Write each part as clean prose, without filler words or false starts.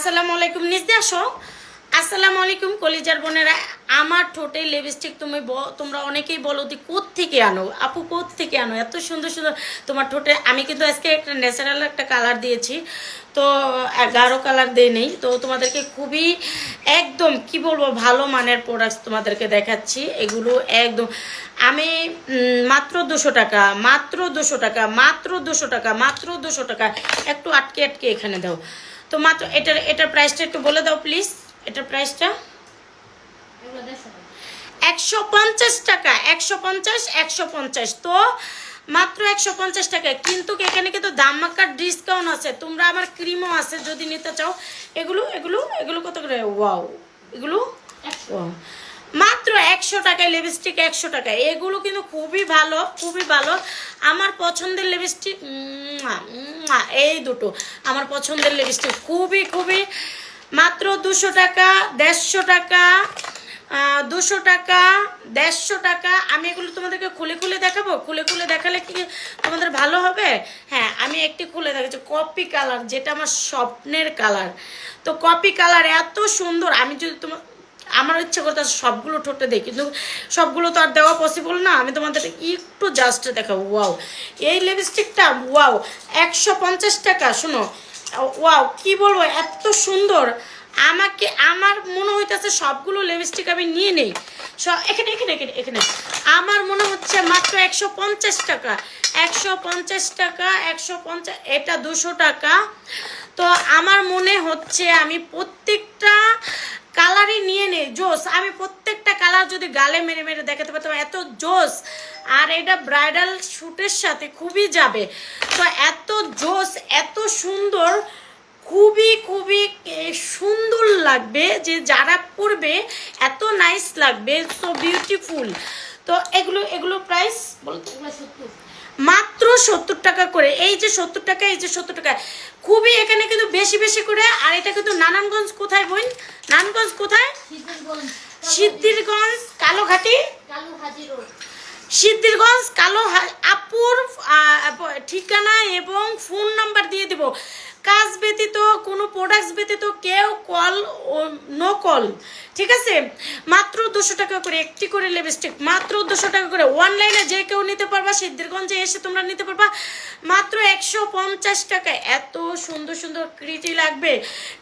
আসসালামু আলাইকুম। নিজে আসো। আসসালামু আলাইকুম কলিজার বোনেরা। আমার ঠোঁটে লিপস্টিক তোমরা অনেকেই বলো যে কোত্থেকে আনো আপু, কোত্থেকে আনো এত সুন্দর সুন্দর তোমার ঠোঁটে। আমি কিন্তু আজকে একটা ন্যাচারাল একটা কালার দিয়েছি, তো গাঢ় কালার দিয়ে নেই। তো তোমাদেরকে খুবই একদম কি বলবো ভালো মানের প্রোডাক্টস তোমাদেরকে দেখাচ্ছি। এগুলো একদম আমি মাত্র 200 টাকা, মাত্র 200 টাকা, মাত্র 200 টাকা, মাত্র 200 টাকা। একটু আটকে আটকে এখানে দাও তো। মাত্র এটার প্রাইসটা একটু বলে দাও প্লিজ। এটার প্রাইসটা 150 টাকা। 150 তো মাত্র 150 টাকা। কিন্তু এখানে কিন্তু দামাকার ডিসকাউন্ট আছে। তোমরা আমার ক্রিমও আছে যদি নিতে চাও। এগুলো এগুলো এগুলো কত করে? ওয়াও, এগুলো মাত্র 100 টাকায় লিপস্টিক। 100 টাকা। এগুলো কিন্তু খুবই ভালো, খুবই ভালো। আমার পছন্দের লিপস্টিক এই দুটো আমার পছন্দের লিপস্টিক, খুবই খুবই। মাত্র 200 টাকা, 150 টাকা, 200 টাকা, 150 টাকা। আমি এগুলো তোমাদেরকে খুলে খুলে দেখাবো। খুলে খুলে দেখালে কি তোমাদের ভালো হবে? হ্যাঁ, আমি একটি খুলে দেখাচ্ছি। কপি কালার, যেটা আমার স্বপ্নের কালার। তো কপি কালার এত সুন্দর। আমি যদি আমার ইচ্ছে করতে সবগুলো ঠোঁটে দিই, কিন্তু সবগুলো তো আর দেওয়া পসিবল না। আমি তোমাদের একটু জাস্ট দেখাবো। ওয়াও, এই লিপস্টিকটা ওয়াও, 150 টাকা। শোনো, ওয়াও কি বলবো, এত সুন্দর। আমার মনে হইতেছে সবগুলো লিপস্টিক আমি নিয়ে নেই। এখানে এখানে এখানে এখানে আমার মনে হচ্ছে মাত্র 150 টাকা। 150 টাকা, 150। এটা 200 টাকা। তো আমার মনে হচ্ছে আমি প্রত্যেকটা কালারই নিয়ে নেই। জোস, আমি প্রত্যেকটা কালার যদি গালে মেরে মেরে দেখাতে পারতাম, এত জোস। আর এটা ব্রাইডাল শ্যুটের সাথে খুবই যাবে। তো এত জোস, এত সুন্দর, খুবই খুবই সুন্দর লাগবে। যে যারা পরবে এত নাইস লাগবে, সো বিউটিফুল। তো এগুলো এগুলো প্রাইস বলতে মাত্র 70 টাকা করে। এই যে 70 টাকা, এই যে 70 টাকা, খুবই। এখানে কিন্তু বেশি বেশি করে। আর এটা কিন্তু নারায়ণগঞ্জ কোথায় বোন? নারায়ণগঞ্জ কোথায়? সিদ্ধিরগঞ্জ, কালোঘাটি, সিদ্ধিরগঞ্জ আপুর ঠিকানা এবং ফোন নাম্বার দিয়ে দেব। কাজ ব্যতীত, কোনো প্রোডাক্টস ব্যতীত কেউ কল, নো কল, ঠিক আছে? মাত্র 200 টাকা করে একটি করে লিপস্টিক, মাত্র 200 টাকা করে। অনলাইনে যে কেউ নিতে পারবা, সিদ্ধিরগঞ্জে এসে তোমরা নিতে পারবা মাত্র 150 টাকায়। এত সুন্দর সুন্দর ক্রিটি লাগবে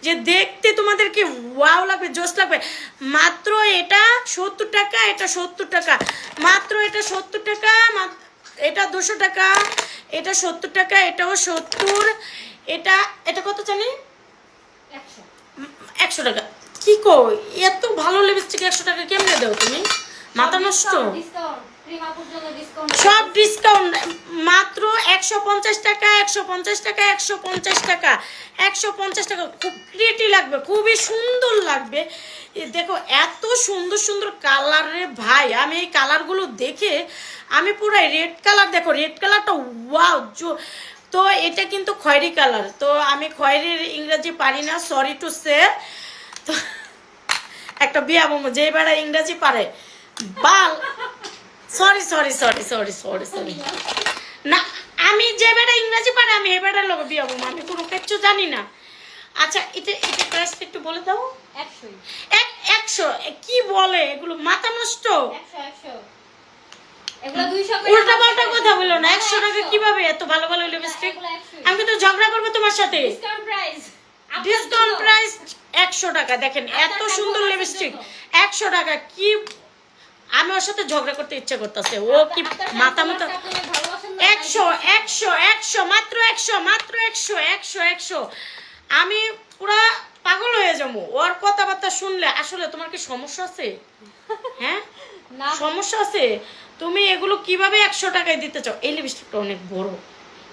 যে দেখতে তোমাদেরকে ওয়াও লাগবে, জোস লাগবে। মাত্র এটা 70 টাকা, এটা 70 টাকা, মাত্র এটা 70 টাকা, এটা 200 টাকা, এটা 70 টাকা, এটাও 70। এটা এটা কত জানি? 100 টাকা। কি কো, এত ভালো লিপস্টিক 100 টাকা কেমনে দাও তুমি? মাথা নষ্ট। সব ডিসকাউন্ট। মাত্র 150 টাকা, 150 টাকা, 150 টাকা, 150 টাকা। খুব ক্রিয়েটিভ লাগবে, খুবই সুন্দর লাগবে। দেখো এত সুন্দর সুন্দর কালার রে ভাই। আমি এই কালারগুলো দেখে আমি পুরো রেড কালার, দেখো রেড কালারটা ওয়াও। তো এটা কিন্তু খয়েরি কালার। তো আমি খয়েরির ইংরেজি পারি না, সরি টু সে। তো একটা বিয়া বমু যে বেড়া ইংরেজি পারে বাল, sorry sorry sorry sorry sorry sorry না, আমি যে বেড়া ইংরেজি পারে আমি এ বেড়ার লোক বিয়া বমু। আমি কোনো কিছু জানি না। আচ্ছা, এটা এটা প্রাইস একটু বলে দাও। 100 কি বলে এগুলো? মাথা নষ্ট। উল্টা পাল্টা কথা বলো না। 100 টাকা কিভাবে এত ভালো ভালো লিপস্টিক? আমি কিন্তু ঝগড়া করবো তোমার সাথে। ডিসকাউন্ট প্রাইস 100 টাকা। দেখেন এত সুন্দর লিপস্টিক 100 টাকা। কি আমি ওর সাথে ঝগড়া করতে ইচ্ছা করতেছে। ও কি মাথা মতো? 100 100 100 মাত্র 100, মাত্র 100 100 100। আমি পুরা পাগল হয়ে যাবো ওর কথাবার্তা শুনলে। আসলে তোমার কি সমস্যা আছে? হ্যাঁ, সমস্যা আছে। তুমি এগুলো কিভাবে 100 টাকায় দিতে চাও? এই লিপস্টিকটা অনেক বড়।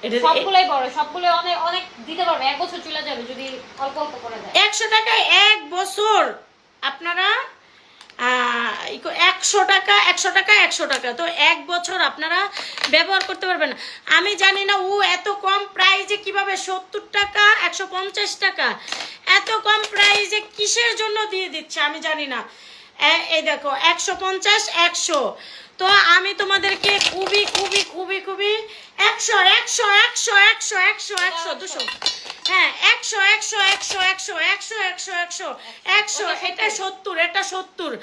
এটা সবগুলাই বড়, সবগুলো অনেক অনেক দিতে পারবে। এক বছর চলে যাবে যদি অল্প অল্প করে দেয়। 100 টাকায় এক বছর আপনারা 100 টাকা 100 টাকা 100 টাকা। তো এক বছর আপনারা ব্যবহার করতে পারবেন। আমি জানি না ও এত কম প্রাইসে কিভাবে 70 টাকা 150 টাকা এত কম প্রাইসে কিসের জন্য দিয়ে দিচ্ছে আমি জানি না। এই দেখো 150 100। তো আমি তোমাদেরকে খুবই খুবই খুবই খুবই 100 100 100 100 100 100 200, হ্যাঁ 100 100 100 100 100 100 100 100, এটা 70, এটা 70।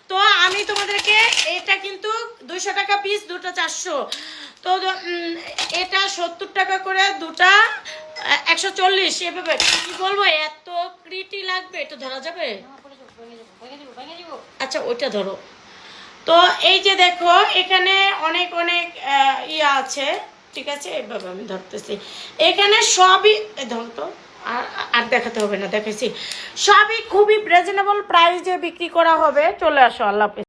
তো আমি তোমাদেরকে এটা কিন্তু 200 টাকা পিস, দুটো 400। তো এটা 70 টাকা করে, দুটা 140। এভাবে কি বলবো, এত ক্রিটি লাগবে, এটা ধরা যাবে? আচ্ছা ওইটা ধরো। তো এই যে দেখো এখানে অনেক অনেক ইয়া আছে, ঠিক আছে, এইভাবে আমি ধরতেছি। এখানে সবই ধরো তো, আর দেখাতে হবে না, দেখাইছি। সবই খুবই রিজনেবল প্রাইসে বিক্রি করা হবে। চলে আসো, আল্লাহ হাফেজ।